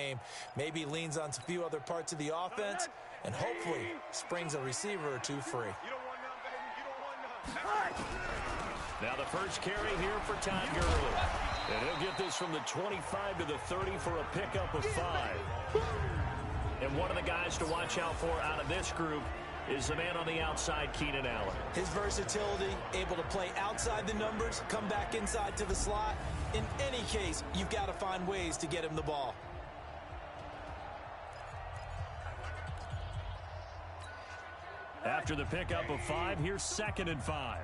game. Maybe leans on a few other parts of the offense and hopefully springs a receiver or two free. Now the first carry here for Todd Gurley. And he'll get this from the 25 to the 30 for a pickup of 5. And one of the guys to watch out for out of this group is the man on the outside, Keenan Allen. His versatility, able to play outside the numbers, come back inside to the slot. In any case, you've got to find ways to get him the ball. After the pickup of 5, here's 2nd and 5.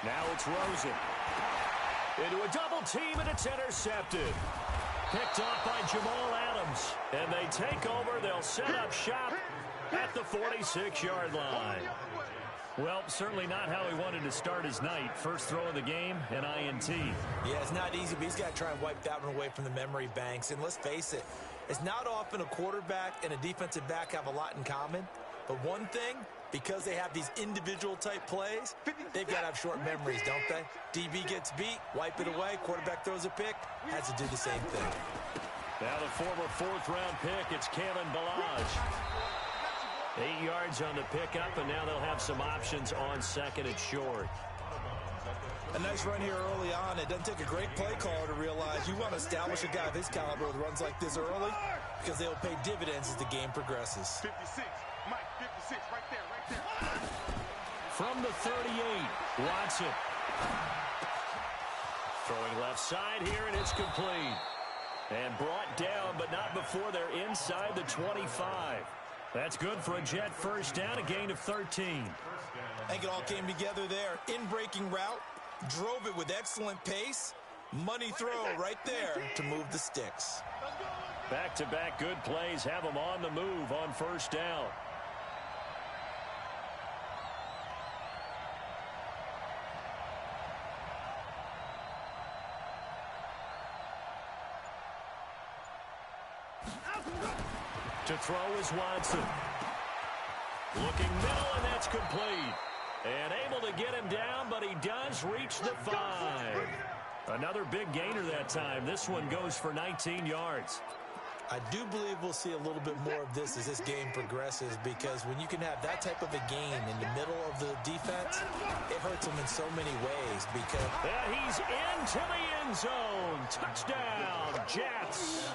Now it's Rosen. Into a double team, and it's intercepted. Picked off by Jamal Adams. And they take over. They'll set up shop at the 46-yard line. Well, certainly not how he wanted to start his night. First throw of the game, an INT. Yeah, it's not easy, but he's got to try and wipe that one away from the memory banks. And let's face it, it's not often a quarterback and a defensive back have a lot in common. But one thing, because they have these individual type plays, they've got to have short memories, don't they? DB gets beat, wipe it away, quarterback throws a pick, has to do the same thing. Now the former 4th-round pick, it's Kalen Ballage. 8 yards on the pickup, and now they'll have some options on 2nd and short. A nice run here early on. It doesn't take a great play caller to realize you want to establish a guy of his caliber with runs like this early because they'll pay dividends as the game progresses. 56, Mike, 56, right there. From the 38, Watson. Throwing left side here, and it's complete. And brought down, but not before they're inside the 25. That's good for a Jet first down, a gain of 13. I think it all came together there. In-breaking route, drove it with excellent pace. Money throw right there to move the sticks. Back-to-back good plays have them on the move on first down. To throw is Watson. Looking middle, and that's complete. And able to get him down, but he does reach the 5. Another big gainer that time. This one goes for 19 yards. I do believe we'll see a little bit more of this as this game progresses, because when you can have that type of a gain in the middle of the defense, it hurts them in so many ways. Because he's into the end zone. Touchdown, Jets.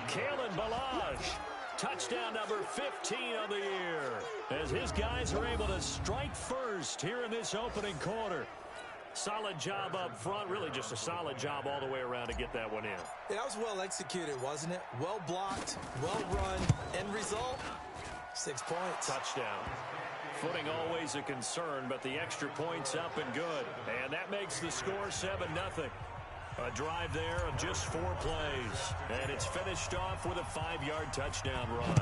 Kalen Ballage. Touchdown number 15 of the year, as his guys are able to strike first here in this opening quarter. Solid job up front, really just a solid job all the way around to get that one in. Yeah, that was well executed, wasn't it? Well blocked, well run, end result, 6 points. Touchdown. Footing always a concern, but the extra points up and good. And that makes the score 7-0. A drive there of just 4 plays. And it's finished off with a 5-yard touchdown run.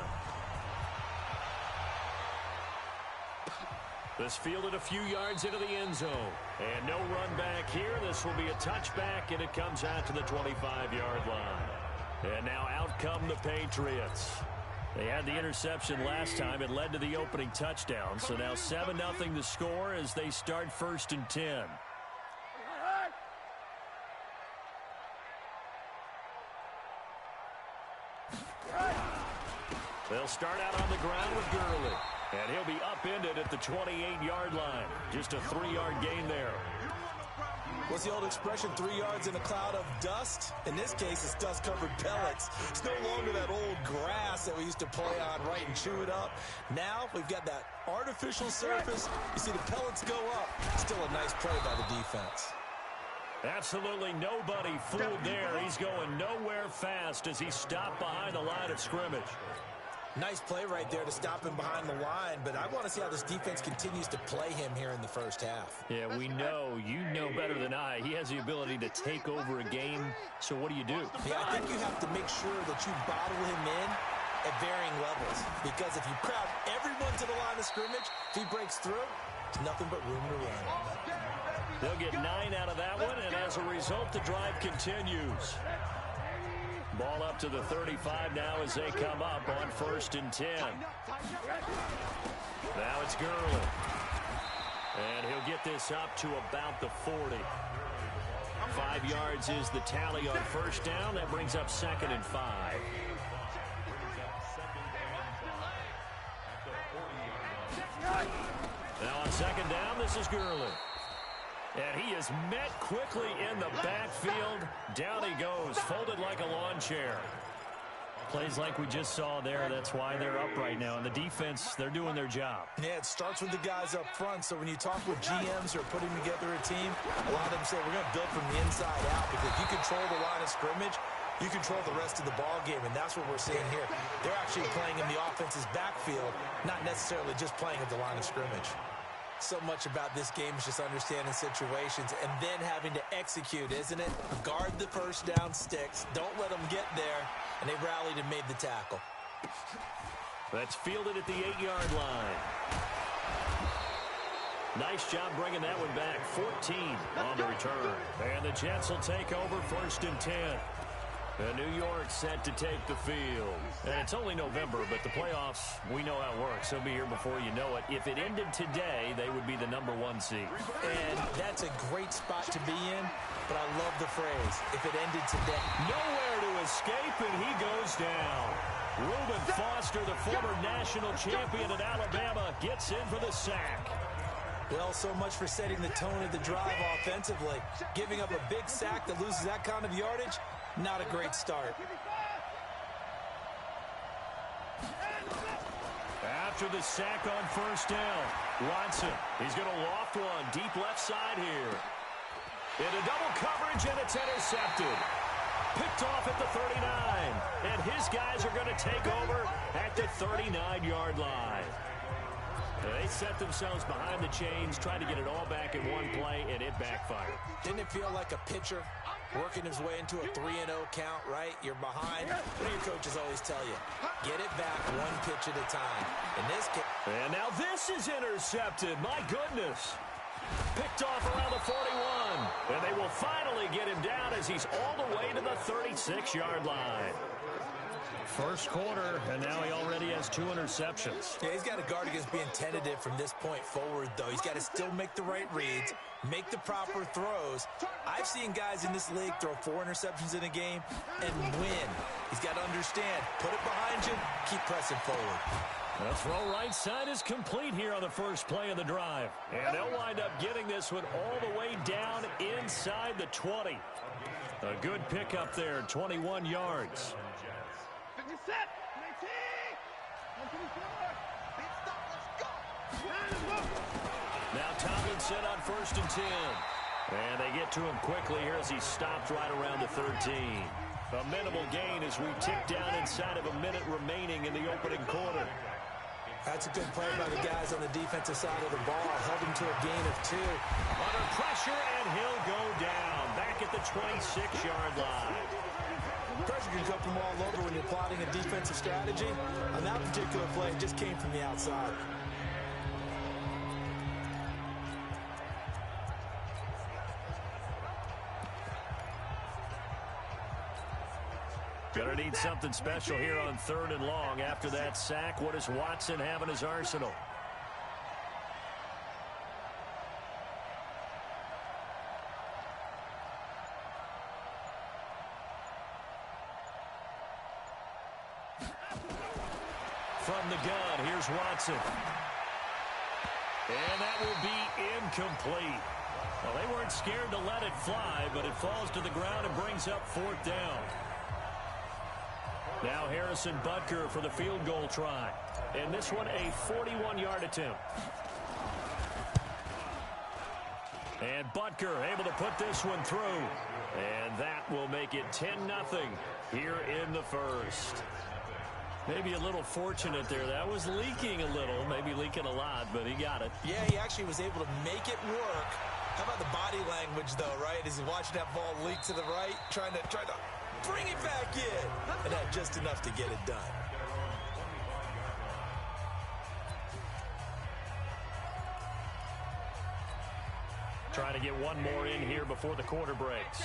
This fielded a few yards into the end zone. And no run back here. This will be a touchback, and it comes out to the 25-yard line. And now out come the Patriots. They had the interception last time. It led to the opening touchdown. So now 7-0 the score as they start 1st and 10. They'll start out on the ground with Gurley. And he'll be upended at the 28-yard line. Just a 3-yard gain there. What's the old expression, 3 yards in a cloud of dust? In this case, it's dust-covered pellets. It's no longer that old grass that we used to play on, right, and chew it up. Now we've got that artificial surface. You see the pellets go up. Still a nice play by the defense. Absolutely nobody fooled there. He's going nowhere fast as he stopped behind the line of scrimmage. Nice play right there to stop him behind the line, but I want to see how this defense continues to play him here in the first half. Yeah, we know. You know better than I. He has the ability to take over a game, so what do you do? Yeah, I think you have to make sure that you bottle him in at varying levels, because if you crowd everyone to the line of scrimmage, if he breaks through, there's nothing but room to run. They'll get 9 out of that one, and as a result, the drive continues. Ball up to the 35 now as they come up on 1st and 10. Now it's Gurley. And he'll get this up to about the 40. 5 yards is the tally on first down. That brings up 2nd and 5. Now on 2nd down, this is Gurley. And he is met quickly in the backfield. Down he goes, folded like a lawn chair. Plays like we just saw there. That's why they're up right now. And the defense, they're doing their job. Yeah, it starts with the guys up front. So when you talk with GMs who are putting together a team, a lot of them say we're going to build from the inside out, because if you control the line of scrimmage, you control the rest of the ball game, and that's what we're seeing here. They're actually playing in the offense's backfield, not necessarily just playing at the line of scrimmage. So much about this game is just understanding situations and then having to execute, isn't it? Guard the first down sticks. Don't let them get there. And they rallied and made the tackle. That's fielded at the 8-yard line. Nice job bringing that one back. 14 on the return. And the Jets will take over 1st and 10. And New York set to take the field. And it's only November, but the playoffs, we know how it works. They'll be here before you know it. If it ended today, they would be the #1 seed. And that's a great spot to be in, but I love the phrase, if it ended today. Nowhere to escape, and he goes down. Reuben Foster, the former national champion at Alabama, gets in for the sack. Well, so much for setting the tone of the drive offensively. Giving up a big sack that loses that kind of yardage, not a great start. After the sack on 1st down, Watson, he's going to loft one deep left side here. Into double coverage, and it's intercepted. Picked off at the 39. And his guys are going to take over at the 39-yard line. They set themselves behind the chains, tried to get it all back in one play, and it backfired. Didn't it feel like a pitcher working his way into a 3-0 count, right? You're behind. What do your coaches always tell you? Get it back one pitch at a time. In this case. And now this is intercepted. My goodness. Picked off around the 41. And they will finally get him down as he's all the way to the 36-yard line. First quarter, and now he already has 2 interceptions. Yeah, he's got to guard against being tentative from this point forward, though. He's got to still make the right reads, make the proper throws. I've seen guys in this league throw 4 interceptions in a game and win. He's got to understand, put it behind you, keep pressing forward. The throw right side is complete here on the first play of the drive. And they'll wind up getting this one all the way down inside the 20. A good pickup there, 21 yards. Set. 19. Now Tomlinson on 1st and 10. And they get to him quickly here as he stopped right around the 13. A minimal gain as we tick down inside of a minute remaining in the opening quarter. That's a good play by the guys on the defensive side of the ball. Held him to a gain of 2. Under pressure, and he'll go down. Back at the 26-yard line. Pressure can come from all over when you're plotting a defensive strategy. On that particular play, it just came from the outside. Gonna need something special here on 3rd and long. After that sack, what does Watson have in his arsenal? From the gun, here's Watson. And that will be incomplete. Well, they weren't scared to let it fly, but it falls to the ground and brings up 4th down. Now Harrison Butker for the field goal try. And this one a 41-yard attempt. And Butker able to put this one through. And that will make it 10-0 here in the first. Maybe a little fortunate there. That was leaking a little, maybe leaking a lot, but he got it. Yeah, he actually was able to make it work. How about the body language, though, right? As he's watching that ball leak to the right, trying to bring it back in. And had just enough to get it done. Trying to get one more in here before the quarter breaks.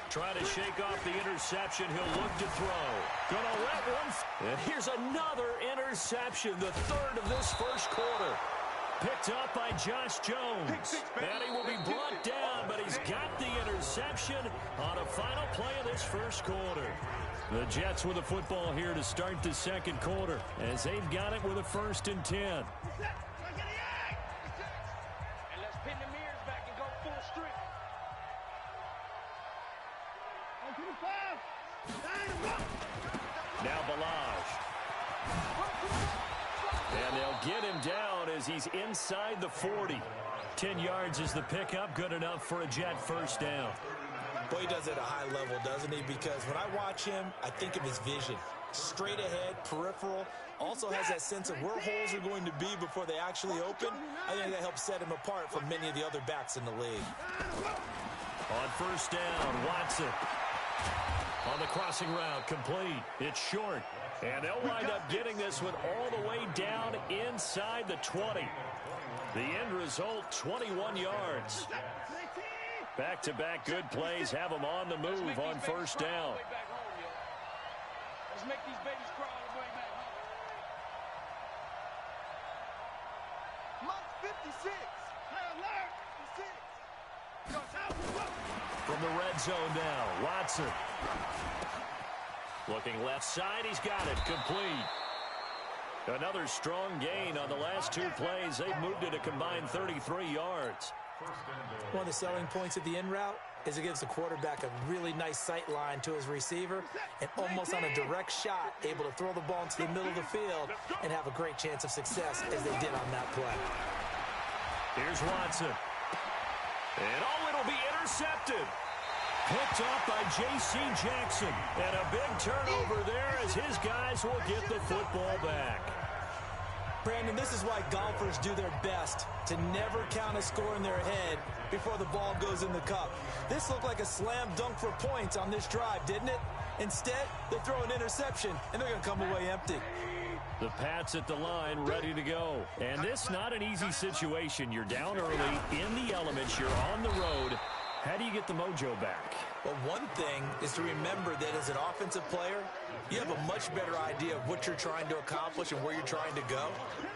Trying to shake off the interception. He'll look to throw. Gonna let one. And here's another interception, the 3rd of this first quarter. Picked up by Josh Jones. And he will be brought down, but he's got the interception on a final play of this first quarter. The Jets with the football here to start the second quarter as they've got it with a 1st and 10. And let's pin the mirrors back and go full streak. Now Balaj. And they'll get him down as he's inside the 40. 10 yards is the pickup, good enough for a Jet first down. Boy, he does it at a high level, doesn't he? Because when I watch him, I think of his vision. Straight ahead, peripheral. Also has that sense of where holes are going to be before they actually open. I think that helps set him apart from many of the other backs in the league. On first down, Watson. On the crossing route, complete. It's short. And they'll wind up getting this one all the way down inside the 20. The end result, 21 yards. Back-to-back good plays have them on the move on first down. Let's make these babies crawl all the way back home. Mark 56. High alert. 56. From the red zone now, Watson. Looking left side, he's got it, complete. Another strong gain on the last 2 plays. They've moved it a combined 33 yards. One of the selling points of the in route is it gives the quarterback a really nice sight line to his receiver and almost on a direct shot able to throw the ball into the middle of the field and have a great chance of success as they did on that play. Here's Watson. And it'll be intercepted. Picked up by J.C. Jackson. And a big turnover there as his guys will get the football back. Brandon, this is why golfers do their best to never count a score in their head before the ball goes in the cup. This looked like a slam dunk for points on this drive, didn't it? Instead, they throw an interception, and they're going to come away empty. The Pats at the line, ready to go. And this not an easy situation. You're down early, in the elements, you're on the road. How do you get the mojo back? Well, one thing is to remember that as an offensive player, you have a much better idea of what you're trying to accomplish and where you're trying to go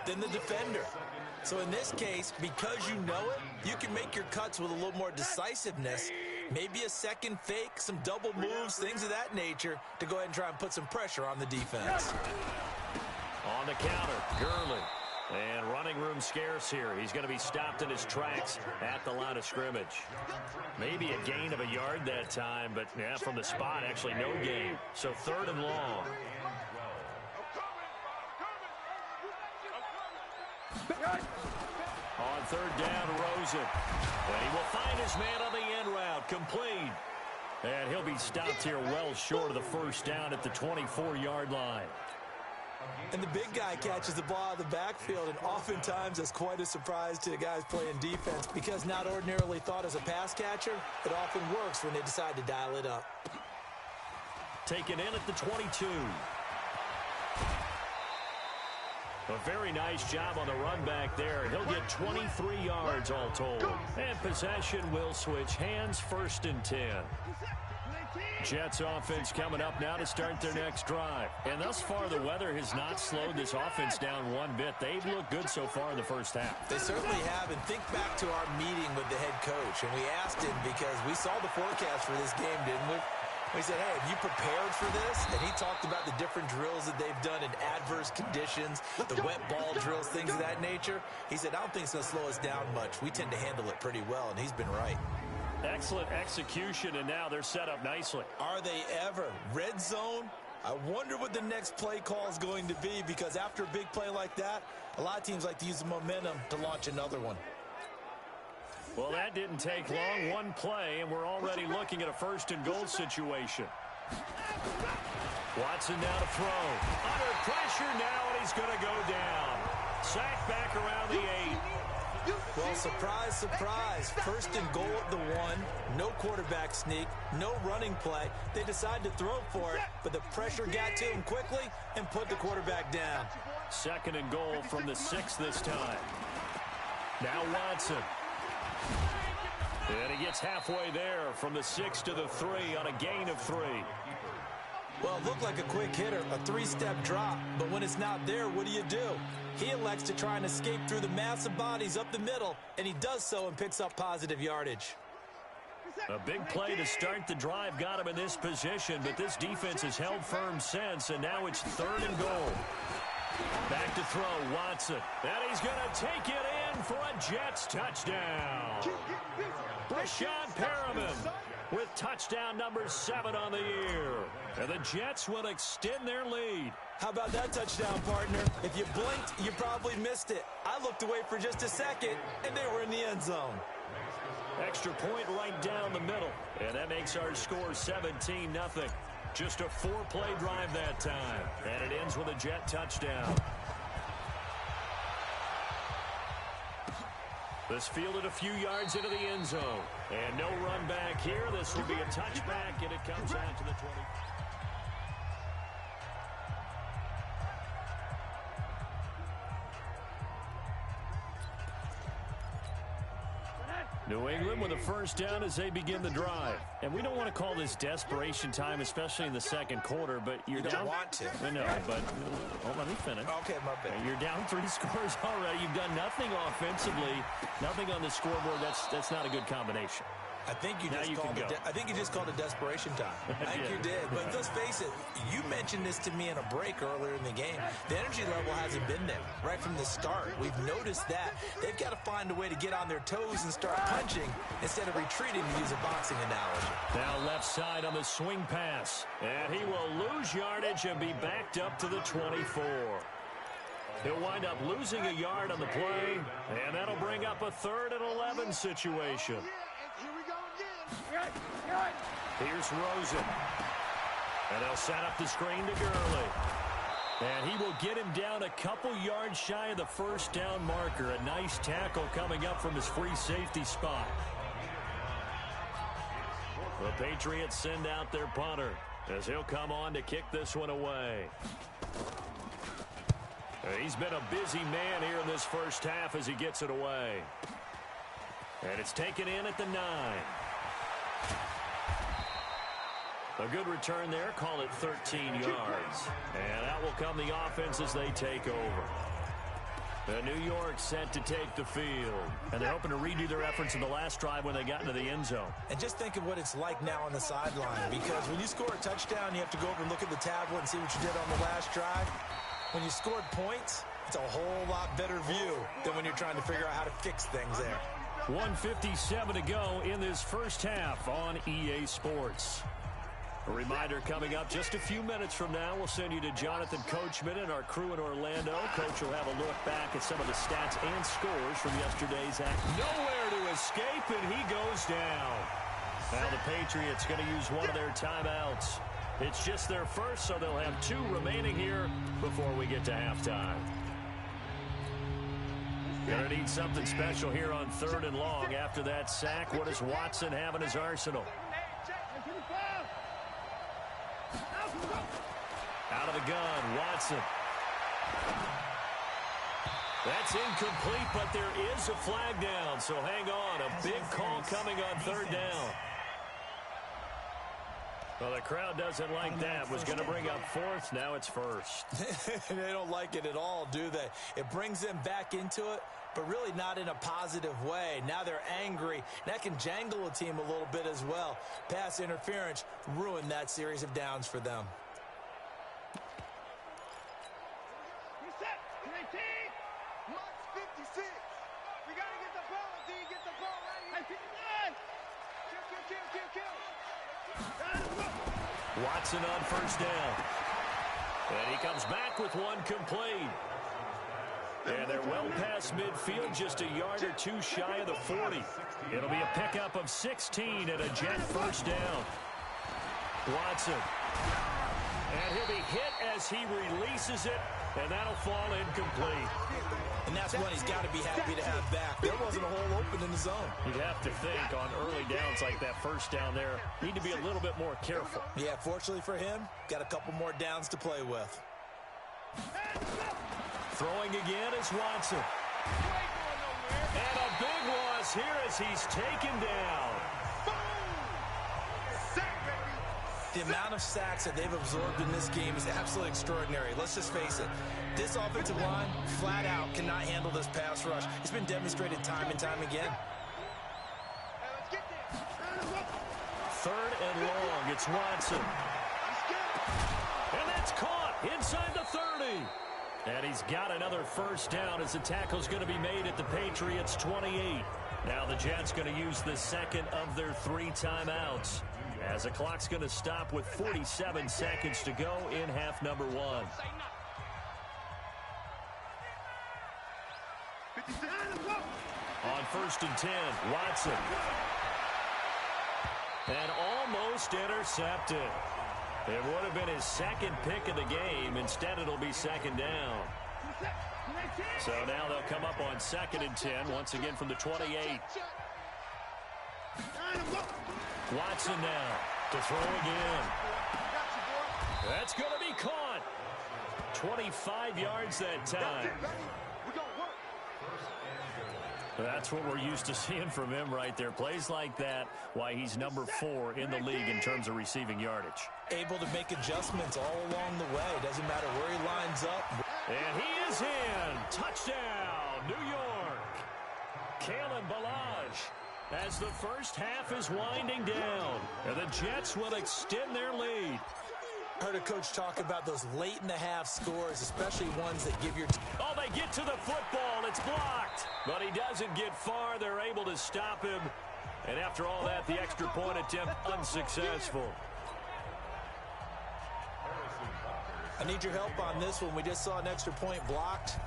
than the defender. So in this case, because you know it, you can make your cuts with a little more decisiveness, maybe a second fake, some double moves, things of that nature, to go ahead and try and put some pressure on the defense. On the counter, Gurley. And running room scarce here. He's going to be stopped in his tracks at the line of scrimmage. Maybe a gain of a yard that time, but yeah, from the spot, actually no gain. So 3rd and long. On 3rd down, Rosen. And he will find his man on the end route, complete. And he'll be stopped here well short of the first down at the 24-yard line. And the big guy catches the ball out of the backfield, and oftentimes that's quite a surprise to the guys playing defense because not ordinarily thought as a pass catcher, it often works when they decide to dial it up. Taken in at the 22. A very nice job on the run back there. He'll get 23 yards all told. And possession will switch hands, 1st and 10. Jets offense coming up now to start their next drive. And thus far, the weather has not slowed this offense down one bit. They've looked good so far in the first half. They certainly have. And think back to our meeting with the head coach. And we asked him because we saw the forecast for this game, didn't we? We said, hey, have you prepared for this? And he talked about the different drills that they've done in adverse conditions, the wet ball drills, things of that nature. He said, I don't think it's going to slow us down much. We tend to handle it pretty well, and he's been right. Excellent execution, and now they're set up nicely. Are they ever? Red zone? I wonder what the next play call is going to be because after a big play like that, a lot of teams like to use the momentum to launch another one. Well, that didn't take long. One play, and we're already looking at a 1st and goal situation. Watson now to throw. Under pressure now, and he's going to go down. Sacked back around the 8. Well, surprise, surprise. 1st and goal at the 1. No quarterback sneak. No running play. They decide to throw for it, but the pressure got to him quickly and put the quarterback down. 2nd and goal from the 6 this time. Now Watson. And he gets halfway there from the 6 to the 3 on a gain of 3. Well, it looked like a quick hitter, a three-step drop, but when it's not there, what do? He elects to try and escape through the massive bodies up the middle, and he does so and picks up positive yardage. A big play to start the drive got him in this position, but this defense has held firm since, and now it's 3rd and goal. Back to throw, Watson. And he's going to take it in for a Jets touchdown. Breshad Perriman with touchdown number 7 on the year. And the Jets will extend their lead. How about that touchdown, partner? If you blinked, you probably missed it. I looked away for just a second, and they were in the end zone. Extra point right down the middle. And that makes our score 17-0. Just a 4-play drive that time. And it ends with a Jet touchdown. This fielded a few yards into the end zone. And no run back here. This will be a touchback, and it comes out to the 20. New England with a first down as they begin the drive. And we don't want to call this desperation time, especially in the second quarter, but you're down. Don't want to. I know, but let me finish. Okay, my bad. You're down 3 scores already. You've done nothing offensively, nothing on the scoreboard. That's not a good combination. I think you just called it desperation time. I think you did. But let's face it, you mentioned this to me in a break earlier in the game. The energy level hasn't been there right from the start. We've noticed that. They've got to find a way to get on their toes and start punching instead of retreating, to use a boxing analogy. Now left side on the swing pass. And he will lose yardage and be backed up to the 24. He'll wind up losing a yard on the play, and that'll bring up a 3rd and 11 situation. Here's Rosen. And they'll set up the screen to Gurley. And he will get him down a couple yards shy of the first down marker. A nice tackle coming up from his free safety spot. The Patriots send out their punter as he'll come on to kick this one away. He's been a busy man here in this first half as he gets it away. And it's taken in at the 9. A good return there. Call it 13 yards. And out will come the offense as they take over. The New York set to take the field. And they're hoping to redo their efforts in the last drive when they got into the end zone. And just think of what it's like now on the sideline. Because when you score a touchdown, you have to go over and look at the tablet and see what you did on the last drive. When you scored points, it's a whole lot better view than when you're trying to figure out how to fix things there. 1:57 to go in this first half on EA Sports. A reminder coming up just a few minutes from now. We'll send you to Jonathan Coachman and our crew in Orlando. Coach will have a look back at some of the stats and scores from yesterday's action. Nowhere to escape, and he goes down. Now the Patriots going to use one of their timeouts. It's just their first, so they'll have 2 remaining here before we get to halftime. Going to need something special here on 3rd and long. After that sack, what does Watson have in his arsenal? Out of the gun, Watson. That's incomplete, but there is a flag down, so hang on. A big call coming on 3rd down. Well, the crowd doesn't like that. Was going to bring up 4th. Now it's 1st. They don't like it at all, do they? It brings them back into it, but really not in a positive way. Now they're angry. That can jangle a team a little bit as well. Pass interference ruined that series of downs for them. Watson on first down. And he comes back with one complete. And they're well past midfield, just a yard or 2 shy of the 40. It'll be a pickup of 16 and a Jet first down. Watson. And he'll be hit as he releases it, and that'll fall incomplete. And that's one he's got to be happy to have back. There wasn't a hole open in the zone. You'd have to think on early downs like that first down there, need to be a little bit more careful. Yeah, fortunately for him, got a couple more downs to play with. Throwing again is Watson. And a big loss here as he's taken down. The amount of sacks that they've absorbed in this game is absolutely extraordinary. Let's just face it. This offensive line, flat out, cannot handle this pass rush. It's been demonstrated time and time again. Third and long. It's Watson. And that's caught inside the 30. And he's got another first down as the tackle's going to be made at the Patriots' 28. Now the Jets going to use the second of their 3 timeouts, as the clock's going to stop with 47 seconds to go in half number 1. On 1st and 10, Watson. And almost intercepted. It would have been his second pick of the game. Instead, it'll be second down. So now they'll come up on 2nd and 10, once again from the 28. Watson now to throw again. That's going to be caught. 25 yards that time. That's what we're used to seeing from him right there. Plays like that, why he's number 4 in the league in terms of receiving yardage. Able to make adjustments all along the way. Doesn't matter where he lines up. And he is in. Touchdown, New York. Kalen Ballage, as the first half is winding down, and the Jets will extend their lead. I heard a coach talk about those late-in-the-half scores, especially ones that give your... Oh, they get to the football. It's blocked. But he doesn't get far. They're able to stop him. And after all that, the extra point attempt unsuccessful. I need your help on this one. We just saw an extra point blocked.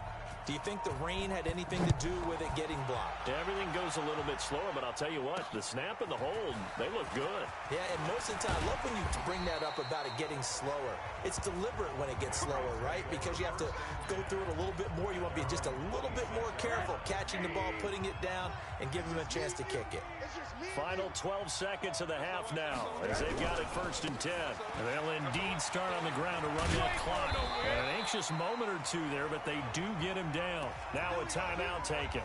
Do you think the rain had anything to do with it getting blocked? Everything goes a little bit slower, but I'll tell you what, the snap and the hold, they look good. Yeah, and most of the time, I love when you bring that up about it getting slower. It's deliberate when it gets slower, right? Because you have to go through it a little bit more. You want to be just a little bit more careful catching the ball, putting it down, and giving them a chance to kick it. Final 12 seconds of the half now, as they've got it 1st and 10. They'll indeed start on the ground to run that clock. And an anxious moment or two there, but they do get him down. Now a timeout taken.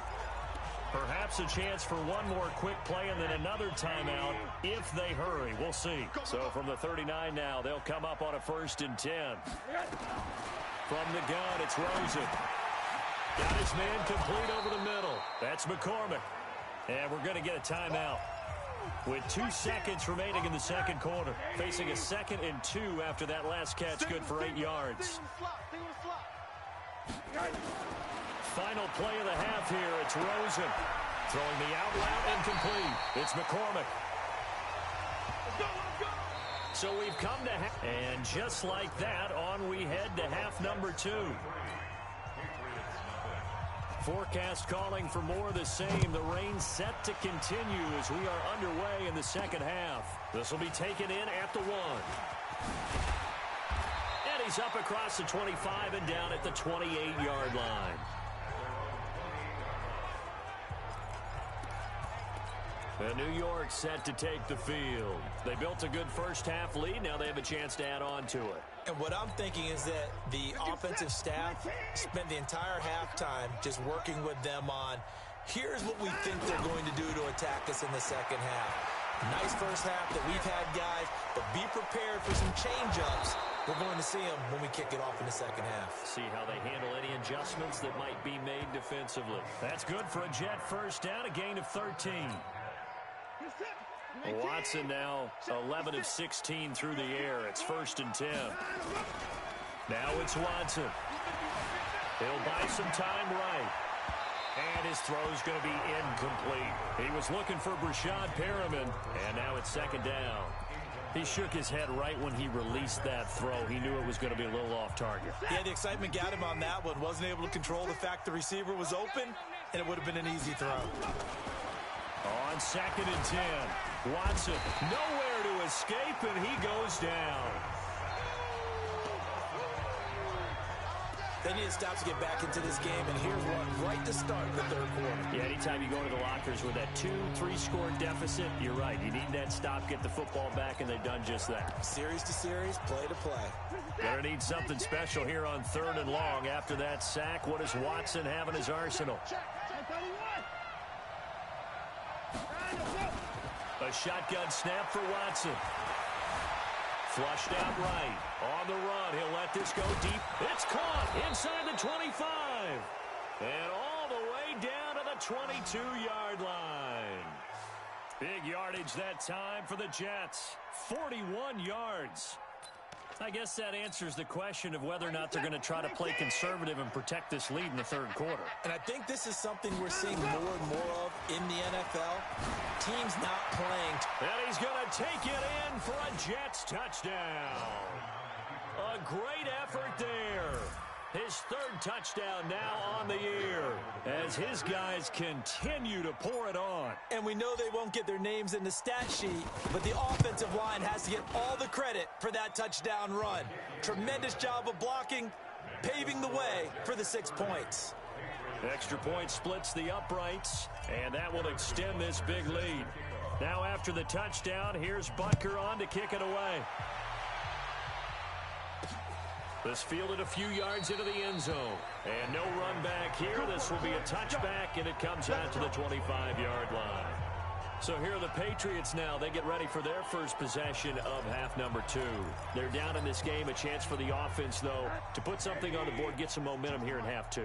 Perhaps a chance for one more quick play and then another timeout if they hurry. We'll see. So from the 39 now, they'll come up on a 1st and 10. From the gun, it's Rosen. Got his man complete over the middle. That's McCormick. And we're going to get a timeout with 2 seconds remaining in the second quarter. Facing a 2nd and 2 after that last catch, good for 8 yards. Final play of the half here. It's Rosen. Throwing the out route incomplete. It's McCormick. So we've come to half. And just like that, on we head to half number 2. Forecast calling for more of the same. The rain set to continue as we are underway in the second half. This will be taken in at the 1. And he's up across the 25 and down at the 28-yard line. And New York set to take the field. They built a good first half lead. Now they have a chance to add on to it. And what I'm thinking is that the offensive staff spent the entire halftime just working with them on, here's what we think they're going to do to attack us in the second half. Nice first half that we've had, guys, but be prepared for some change-ups. We're going to see them when we kick it off in the second half. See how they handle any adjustments that might be made defensively. That's good for a Jet first down, a gain of 13. Watson now 11 of 16 through the air. It's 1st and 10. Now it's Watson. He'll buy some time right. And his throw's going to be incomplete. He was looking for Brashad Perriman, and now it's 2nd down. He shook his head right when he released that throw. He knew it was going to be a little off target. Yeah, the excitement got him on that one. Wasn't able to control the fact the receiver was open, and it would have been an easy throw. On 2nd and 10, Watson nowhere to escape, and he goes down. They need to stop to get back into this game, and here's one right to start the third quarter. Yeah, anytime you go to the lockers with that 2-3 score deficit, you're right. You need that stop, get the football back, and they've done just that. Series to series, play to play. Gonna need something special here on 3rd and long. After that sack, what does Watson have in his arsenal? A shotgun snap for Watson. Flushed out right. On the run, he'll let this go deep. It's caught inside the 25. And all the way down to the 22-yard line. Big yardage that time for the Jets. 41 yards. I guess that answers the question of whether or not they're going to try to play conservative and protect this lead in the third quarter. And I think this is something we're seeing more and more of in the NFL. Teams not playing. And he's going to take it in for a Jets touchdown. A great effort there. His third touchdown now on the year as his guys continue to pour it on. And we know they won't get their names in the stat sheet, but the offensive line has to get all the credit for that touchdown run. Tremendous job of blocking, paving the way for the 6 points. Extra point splits the uprights, and that will extend this big lead. Now after the touchdown, here's Butker on to kick it away. This fielded a few yards into the end zone. And no run back here. This will be a touchback, and it comes out to the 25-yard line. So here are the Patriots now. They get ready for their first possession of half number 2. They're down in this game. A chance for the offense, though, to put something on the board, get some momentum here in half 2.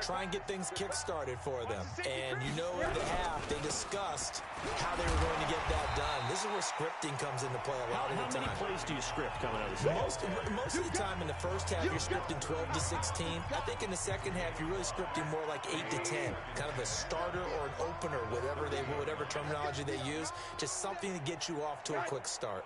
Try and get things kick-started for them. And you know in the half, they discussed how they were going to get that done. This is where scripting comes into play a lot of the time. How many plays do you script coming out of this? Most of the time in the first half, you're scripting 12 to 16. I think in the second half, you're really scripting more like 8 to 10. Kind of a starter or an opener, whatever terminology they use. Just something to get you off to a quick start.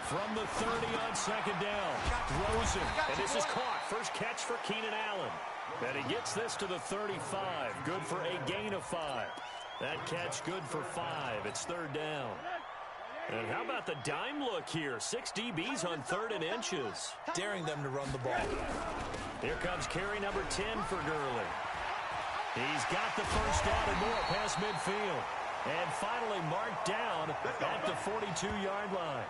From the 30 on second down. Throws it. And this is caught. First catch for Keenan Allen. And he gets this to the 35. Good for a gain of 5. That catch good for 5. It's third down. And how about the dime look here? 6 DBs on 3rd and inches. Daring them to run the ball. Here comes carry number 10 for Gurley. He's got the first down and more past midfield. And finally marked down at the 42-yard line.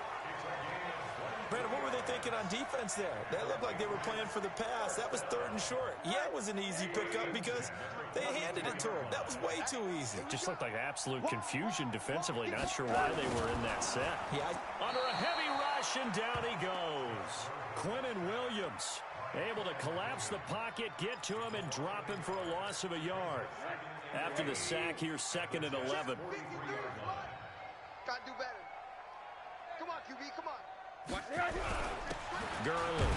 Brandon, what were they thinking on defense there? That looked like they were playing for the pass. That was 3rd and short. Yeah, it was an easy pickup because they handed it to him. That was way too easy. Just looked like absolute confusion defensively. Not sure why they were in that set. Yeah. Under a heavy rush, and down he goes. Quinnen Williams able to collapse the pocket, get to him, and drop him for a loss of a yard. After the sack here, 2nd and 11. Gotta do better. Come on, QB, come on. Gurley.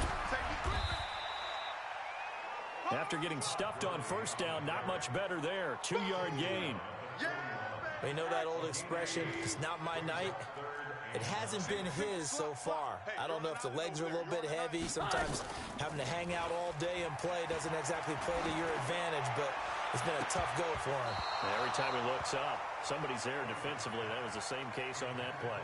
After getting stuffed on first down, not much better there. 2-yard gain. You know that old expression, it's not my night? It hasn't been his so far. I don't know if the legs are a little bit heavy. Sometimes having to hang out all day and play doesn't exactly play to your advantage, but it's been a tough go for him. Every time he looks up, somebody's there defensively. That was the same case on that play.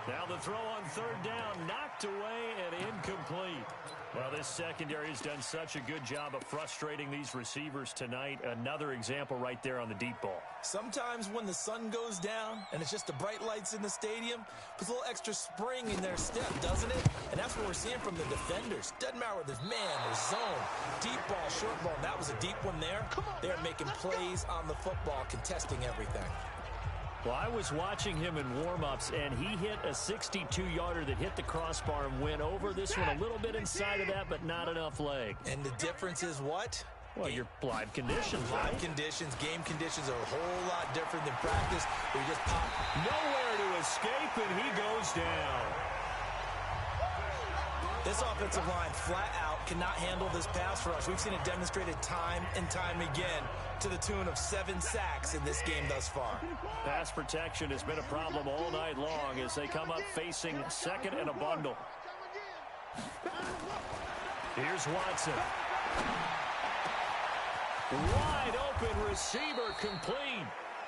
Now the throw on 3rd down, knocked away and incomplete. Well, this secondary has done such a good job of frustrating these receivers tonight. Another example right there on the deep ball. Sometimes when the sun goes down and it's just the bright lights in the stadium, puts a little extra spring in their step, doesn't it? And that's what we're seeing from the defenders. Doesn't matter whether there's man or zone, deep ball, short ball. That was a deep one there. They're making plays on the football, contesting everything. Well, I was watching him in warm-ups, and he hit a 62-yarder that hit the crossbar and went over. This one a little bit inside of that, but not enough leg. And the difference is what? Well, your live conditions, right? Live conditions, game conditions are a whole lot different than practice. Where you just pop. Nowhere to escape, and he goes down. This offensive line flat out cannot handle this pass rush. We've seen it demonstrated time and time again to the tune of 7 sacks in this game thus far. Pass protection has been a problem all night long as they come up facing 2nd and a bundle. Here's Watson. Wide open receiver complete.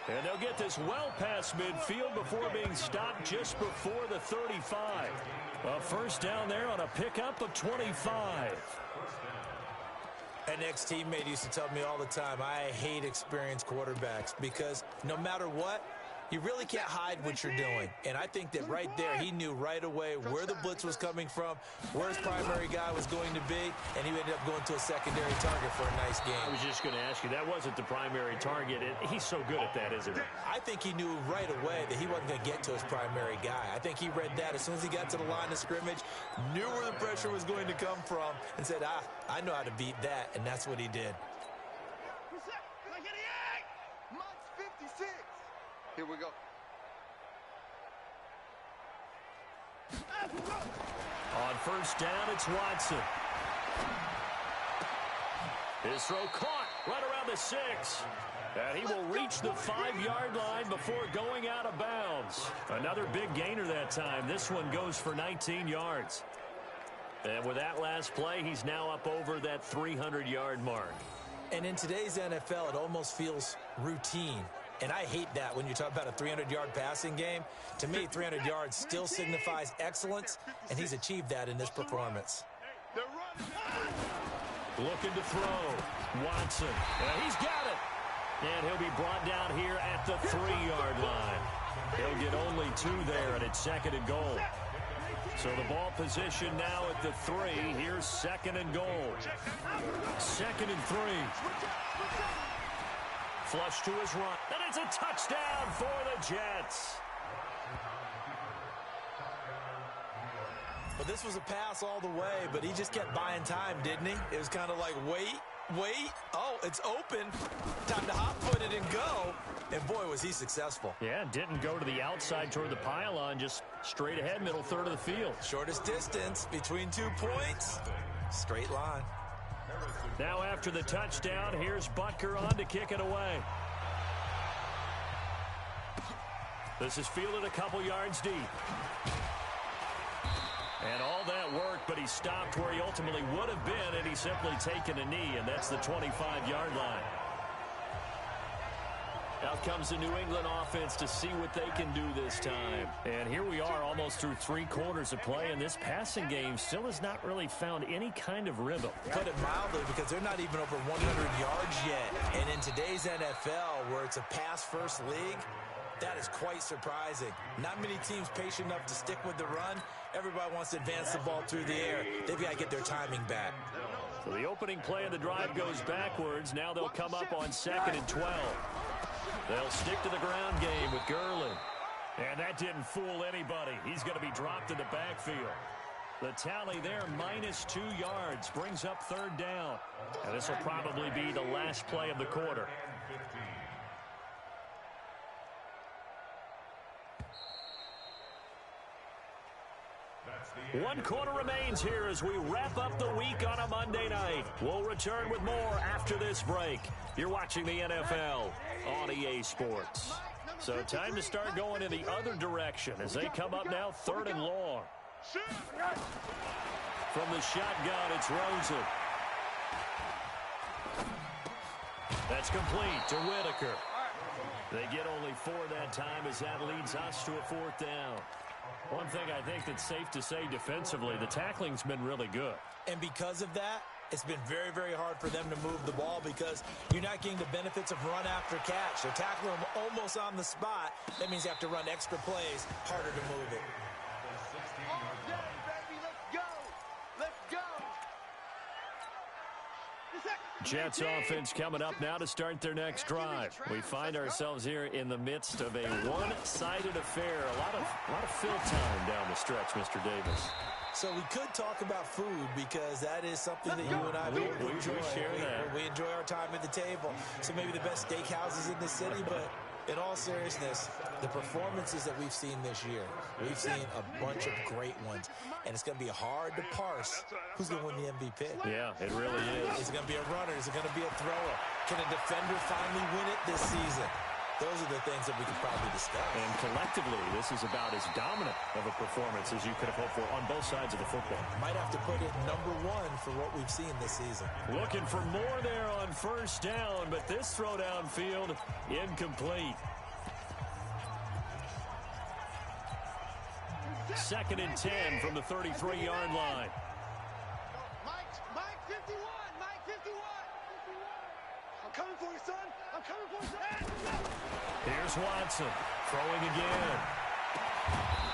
And they'll get this well past midfield before being stopped just before the 35. A first down there on a pickup of 25. An ex-teammate used to tell me all the time, I hate experienced quarterbacks because no matter what, You really can't hide what you're doing. And I think that right there, he knew right away where the blitz was coming from, where his primary guy was going to be, and he ended up going to a secondary target for a nice game. I was just going to ask you, that wasn't the primary target. He's so good at that, isn't he? I think he knew right away that he wasn't going to get to his primary guy. I think he read that as soon as he got to the line of scrimmage, knew where the pressure was going to come from, and said, I know how to beat that, and that's what he did. Here we go. On first down, it's Watson. His throw caught right around the 6. And he will reach the 5-yard line before going out of bounds. Another big gainer that time. This one goes for 19 yards. And with that last play, he's now up over that 300-yard mark. And in today's NFL, it almost feels routine. And I hate that when you talk about a 300-yard passing game. To me, 300 yards still signifies excellence, and he's achieved that in this performance. Looking to throw. Watson. He's got it. And he'll be brought down here at the 3-yard line. He'll get only 2 there, and it's 2nd and goal. So the ball position now at the 3. Here's 2nd and goal. 2nd and 3. Flush to his run, and it's a touchdown for the Jets. Well, this was a pass all the way, but he just kept buying time, didn't he? It was kind of like, wait. Oh, it's open. Time to hot-foot it and go. And, boy, was he successful. Yeah, didn't go to the outside toward the pylon, just straight ahead, middle third of the field. Shortest distance between 2 points. Straight line. Now after the touchdown, here's Butker on to kick it away. This is fielded a couple yards deep. And all that work, but he stopped where he ultimately would have been, and he's simply taken a knee, and that's the 25-yard line. Out comes the New England offense to see what they can do this time. And here we are almost through 3 quarters of play, and this passing game still has not really found any kind of rhythm. Put it mildly, because they're not even over 100 yards yet. And in today's NFL, where it's a pass-first league, that is quite surprising. Not many teams patient enough to stick with the run. Everybody wants to advance the ball through the air. They've got to get their timing back. So the opening play of the drive goes backwards. Now they'll come up on 2nd and 12. They'll stick to the ground game with Gurley. And that didn't fool anybody. He's going to be dropped in the backfield. The tally there, -2 yards, brings up 3rd down. And this will probably be the last play of the quarter. One quarter remains here as we wrap up the week on a Monday night. We'll return with more after this break. You're watching the NFL on EA Sports. So time to start going in the other direction as they come up now 3rd and long. From the shotgun, it's Rosen. That's complete to Whitaker. They get only 4 that time as that leads us to a 4th down. One thing I think that's safe to say defensively, the tackling's been really good. And because of that, it's been very, very hard for them to move the ball because you're not getting the benefits of run after catch. They're tackling them almost on the spot. That means you have to run extra plays, harder to move it. All day, baby. Let's go. Let's go. Jets offense coming up now to start their next drive. We find ourselves here in the midst of a one-sided affair. A lot of fill time down the stretch, Mr. Davis. So we could talk about food because that is something that you and I we enjoy. share that. We enjoy our time at the table. So maybe the best steakhouses in the city, but in all seriousness, the performances that we've seen this year, we've seen a bunch of great ones. And it's going to be hard to parse who's going to win the MVP. Yeah, it really is. Is it going to be a runner? Is it going to be a thrower? Can a defender finally win it this season? Those are the things that we could probably discuss. And collectively, this is about as dominant of a performance as you could have hoped for on both sides of the football. Might have to put it #1 for what we've seen this season. Looking for more there on first down, but this throw downfield incomplete. 2nd and 10 from the 33-yard line. Mike 51. Mike 51. coming for you, son. I'm coming for you, son. Here's Watson throwing again.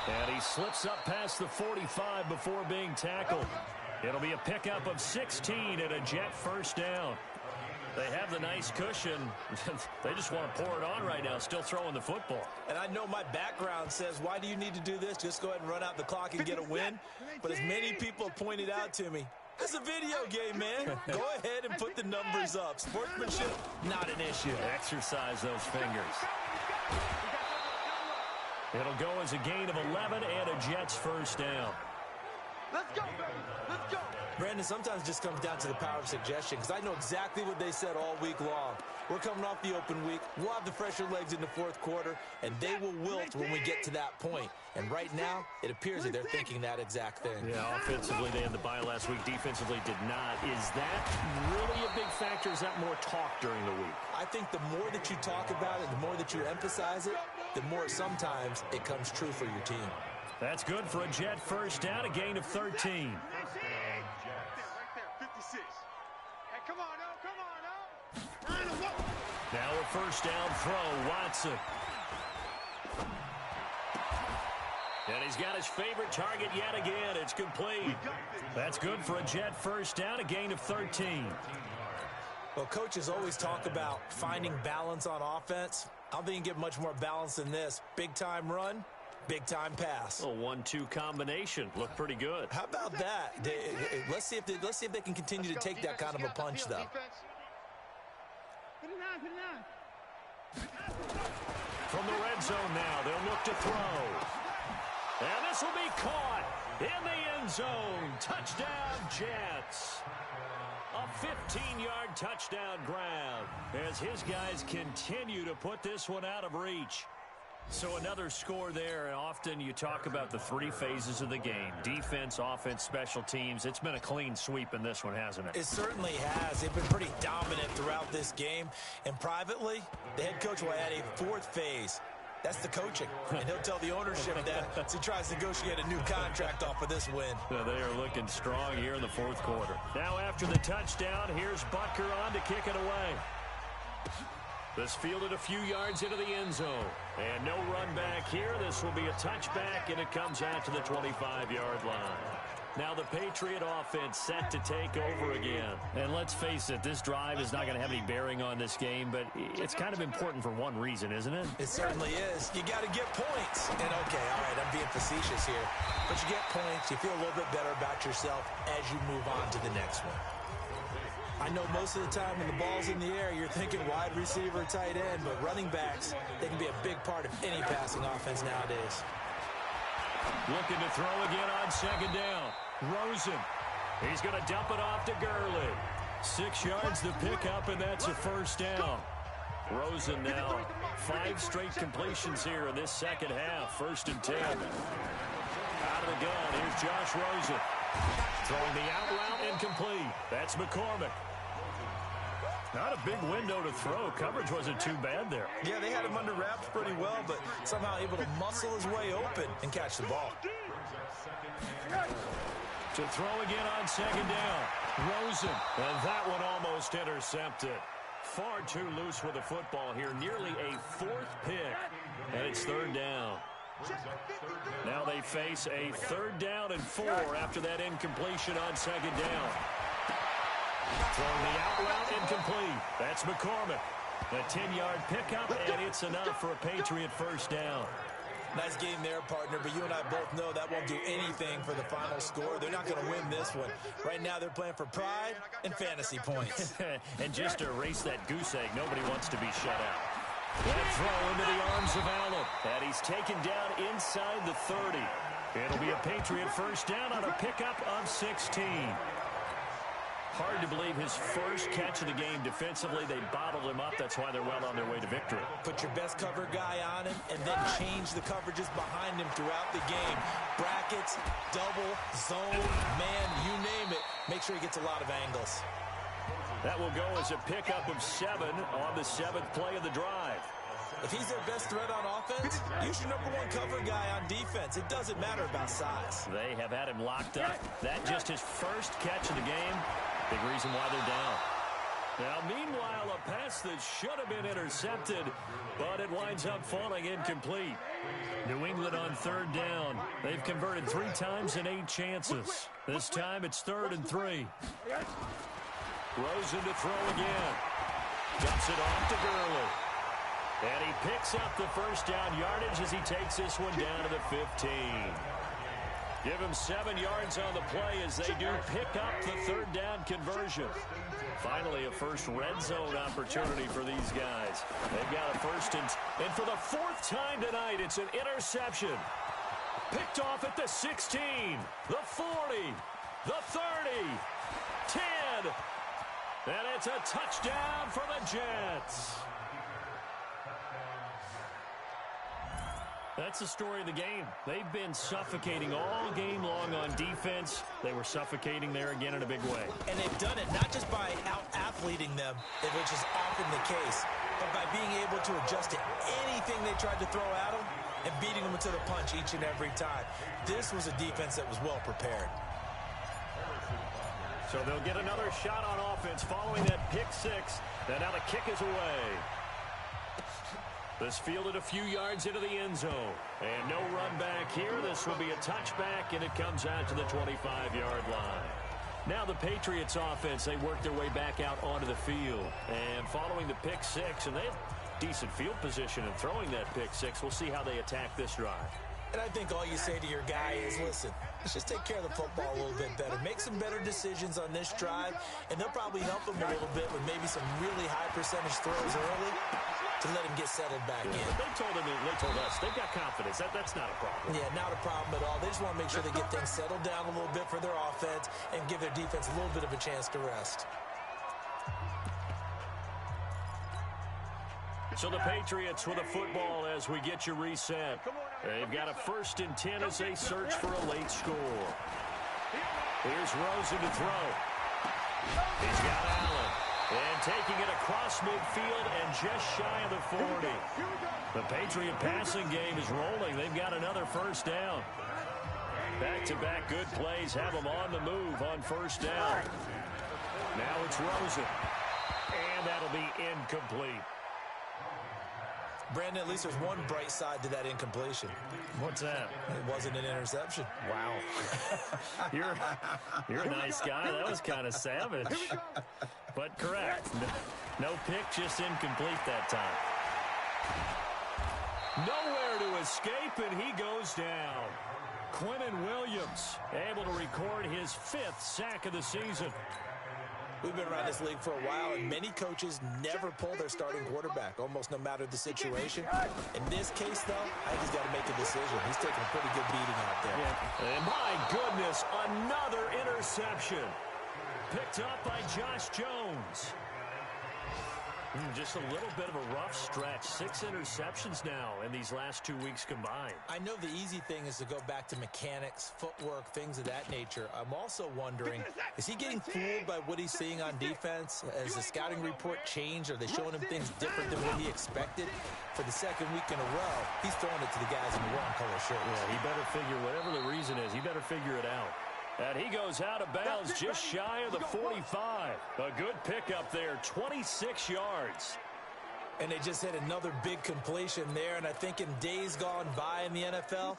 And he slips up past the 45 before being tackled. It'll be a pickup of 16 and a Jet first down. They have the nice cushion. They just want to pour it on right now, still throwing the football. And I know my background says, why do you need to do this? Just go ahead and run out the clock and get a win. But as many people have pointed out to me, it's a video game, man. Go ahead and put the numbers up. Sportsmanship, not an issue. Exercise those fingers. It'll go as a gain of 11 and a Jets first down. Let's go, baby. Let's go. Brandon, sometimes it just comes down to the power of suggestion, because I know exactly what they said all week long. We're coming off the open week. We'll have the fresher legs in the fourth quarter, and they will wilt when we get to that point. And right now, it appears that they're thinking that exact thing. Yeah, offensively, they had the bye last week. Defensively, did not. Is that really a big factor? Is that more talk during the week? I think the more that you talk about it, the more that you emphasize it, the more sometimes it comes true for your team. That's good for a Jet first down, a gain of 13. Right there, 56. Hey, come on, now. Now a first down throw, Watson. And he's got his favorite target yet again. It's complete. That's good for a Jet first down, a gain of 13. Well, coaches always talk about finding balance on offense. I don't think you can get much more balance than this. Big-time run, big-time pass. A 1-2 combination. Looked pretty good. How about that? Let's see if they can continue to take that kind of a punch, though. From the red zone now, they'll look to throw. And this will be caught in the end zone. Touchdown, Jets. A 15-yard touchdown grab as his guys continue to put this one out of reach. So another score there, and often you talk about the three phases of the game: defense, offense, special teams. It's been a clean sweep in this one, hasn't it? It certainly has. They've been pretty dominant throughout this game. And privately, the head coach will add a fourth phase. That's the coaching. And he'll tell the ownership that as he tries to negotiate a new contract off of this win. They are looking strong here in the fourth quarter. Now after the touchdown, here's Butker on to kick it away. This fielded a few yards into the end zone. And no run back here. This will be a touchback, and it comes out to the 25-yard line. Now the Patriot offense set to take over again. And let's face it, this drive is not going to have any bearing on this game, but it's kind of important for one reason, isn't it? It certainly is. You got to get points. And okay, all right, I'm being facetious here. But you get points, you feel a little bit better about yourself as you move on to the next one. I know most of the time when the ball's in the air, you're thinking wide receiver, tight end, but running backs, they can be a big part of any passing offense nowadays. Looking to throw again on second down. Rosen. He's going to dump it off to Gurley. 6 yards to pick up, and that's a first down. Rosen now 5 straight completions here in this second half. 1st and 10. Out of the gun, here's Josh Rosen. Throwing the out route incomplete. That's McCormick. Not a big window to throw. Coverage wasn't too bad there. Yeah, they had him under wraps pretty well, but somehow able to muscle his way open and catch the ball. To throw again on second down. Rosen. And that one almost intercepted. Far too loose with the football here. Nearly a 4th pick. And it's 3rd down. Now they face a 3rd down and 4 after that incompletion on second down. Throwing the out route incomplete. That's McCormick. A 10-yard pickup, and it's enough for a Patriot first down. Nice game there, partner, but you and I both know that won't do anything for the final score. They're not going to win this one. Right now they're playing for pride and fantasy points. And just to erase that goose egg, nobody wants to be shut out. That throw into the arms of Allen. And he's taken down inside the 30. It'll be a Patriot first down on a pickup of 16. Hard to believe his first catch of the game defensively. They bottled him up. That's why they're well on their way to victory. Put your best cover guy on him and then change the coverages behind him throughout the game. Brackets, double, zone, man, you name it. Make sure he gets a lot of angles. That will go as a pickup of 7 on the 7th play of the drive. If he's their best threat on offense, use your #1 cover guy on defense. It doesn't matter about size. They have had him locked up. That just his first catch of the game. Big reason why they're down. Now, meanwhile, a pass that should have been intercepted, but it winds up falling incomplete. New England on third down. They've converted 3 times in 8 chances. This time it's 3rd and 3. Rosen to throw again. Dumps it off to Gurley. And he picks up the first down yardage as he takes this one down to the 15. Give him 7 yards on the play as they do pick up the 3rd down conversion. Finally, a first red zone opportunity for these guys. They've got a first and for the 4th time tonight, it's an interception. Picked off at the 16, the 40, the 30, 10, and it's a touchdown for the Jets. That's the story of the game. They've been suffocating all game long on defense. They were suffocating there again in a big way. And they've done it not just by out-athleting them, which is often the case, but by being able to adjust to anything they tried to throw at them and beating them to the punch each and every time. This was a defense that was well prepared. So they'll get another shot on offense following that pick 6. And now the kick is away. This fielded a few yards into the end zone. And no run back here. This will be a touchback, and it comes out to the 25-yard line. Now the Patriots offense, they work their way back out onto the field. And following the pick 6, and they have decent field position in throwing that pick 6. We'll see how they attack this drive. And I think all you say to your guy is, listen, let's just take care of the football a little bit better. Make some better decisions on this drive, and they'll probably help him a little bit with maybe some really high percentage throws early to let him get settled back in. They told us they've got confidence. That's not a problem. Yeah, not a problem at all. They just want to make sure they get things settled down a little bit for their offense and give their defense a little bit of a chance to rest. So the Patriots with a football as we get you reset. They've got a 1st and 10 as they search for a late score. Here's Rosen to throw. He's got Allen. And taking it across midfield and just shy of the 40. The Patriot passing game is rolling. They've got another first down. Back-to-back good plays have them on the move on first down. Now it's Rosen. And that'll be incomplete. Brandon, at least there's one bright side to that incompletion. What's that? It wasn't an interception. Wow. You're a nice guy. That was kind of savage. But correct. No pick, just incomplete that time. Nowhere to escape, and he goes down. Quinnen Williams able to record his 5th sack of the season. We've been around this league for a while, and many coaches never pull their starting quarterback, almost no matter the situation. In this case, though, I think he's got to make a decision. He's taking a pretty good beating out there. Yeah. And my goodness, another interception. Picked up by Josh Jones. Just a little bit of a rough stretch. 6 interceptions now in these last 2 weeks combined. I know the easy thing is to go back to mechanics, footwork, things of that nature. I'm also wondering, is he getting fooled by what he's seeing on defense? Has the scouting report changed? Are they showing him things different than what he expected? For the 2nd week in a row, he's throwing it to the guys in the wrong color shirts. Yeah, he better figure, whatever the reason is, he better figure it out. And he goes out of bounds just shy of the 45. A good pickup there, 26 yards. And they just hit another big completion there. And I think in days gone by in the NFL,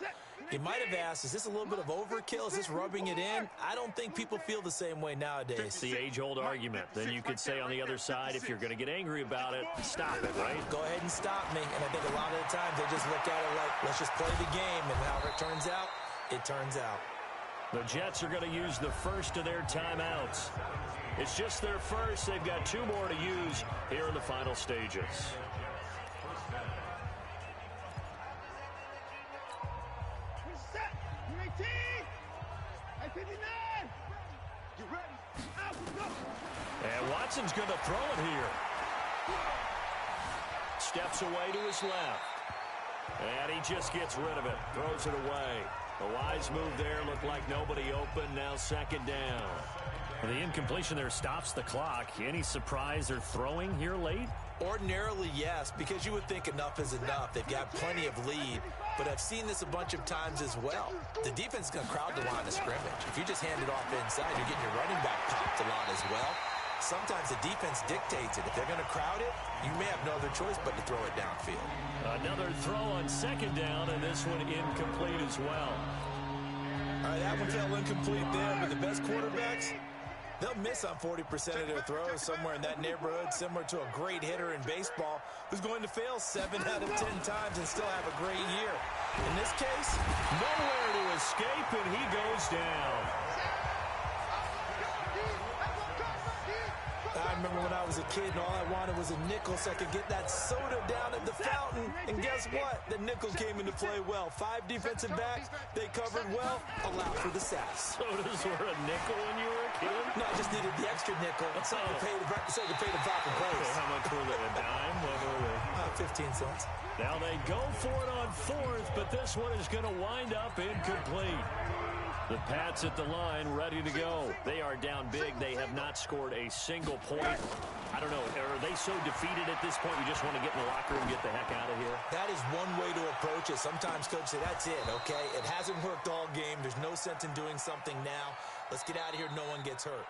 you might have asked, is this a little bit of overkill? Is this rubbing it in? I don't think people feel the same way nowadays. It's the age-old argument. Then you could say on the other side, if you're going to get angry about it, stop it, right? Go ahead and stop me. And I think a lot of the times they just look at it like, let's just play the game. And however it turns out, it turns out. The Jets are going to use the first of their timeouts. It's just their first. They've got 2 more to use here in the final stages. And Watson's going to throw it here. Steps away to his left. And he just gets rid of it. Throws it away. A wise move there. Looked like nobody open. Now 2nd down. Well, the incompletion there stops the clock. Any surprise they're throwing here late? Ordinarily, yes, because you would think enough is enough. They've got plenty of lead, but I've seen this a bunch of times as well. The defense is going to crowd the line of scrimmage. If you just hand it off inside, you're getting your running back popped a lot as well. sometimes the defense dictates it. If they're going to crowd it, you may have no other choice but to throw it downfield. Another throw on second down, and this one incomplete as well. All right, that one fell incomplete there, but the best quarterbacks, they'll miss on 40% of their throws, somewhere in that neighborhood, similar to a great hitter in baseball who's going to fail 7 out of 10 times and still have a great year. In this case, nowhere to escape, and he goes down. I remember when I was a kid and all I wanted was a nickel so I could get that soda down at the fountain. And guess what? The nickel came into play well. 5 defensive backs, they covered well, allowed for the sacks. Sodas were a nickel when you were a kid? No, I just needed the extra nickel so I could pay the proper price. How much were they, a dime? What were they? 15 cents. Now they go for it on 4th, but this one is going to wind up incomplete. The Pats at the line, ready to go. They are down big. They have not scored a single point. I don't know. Are they so defeated at this point you just want to get in the locker room and get the heck out of here? That is one way to approach it. Sometimes coaches say, that's it, okay? It hasn't worked all game. There's no sense in doing something now. Let's get out of here. No one gets hurt.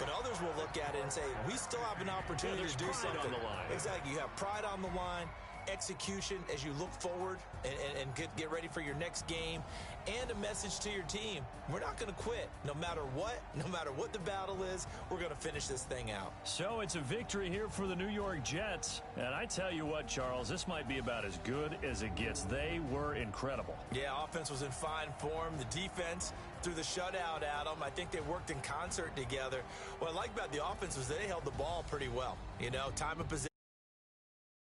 But others will look at it and say, we still have an opportunity to do something. On the line. Exactly. You have pride on the line, execution as you look forward and get ready for your next game, and a message to your team. We're not going to quit. No matter what the battle is, we're going to finish this thing out. So it's a victory here for the New York Jets. And I tell you what, Charles, this might be about as good as it gets. They were incredible. Yeah, offense was in fine form. The defense threw the shutout at them. I think they worked in concert together. What I like about the offense was they held the ball pretty well. You know, time of possession.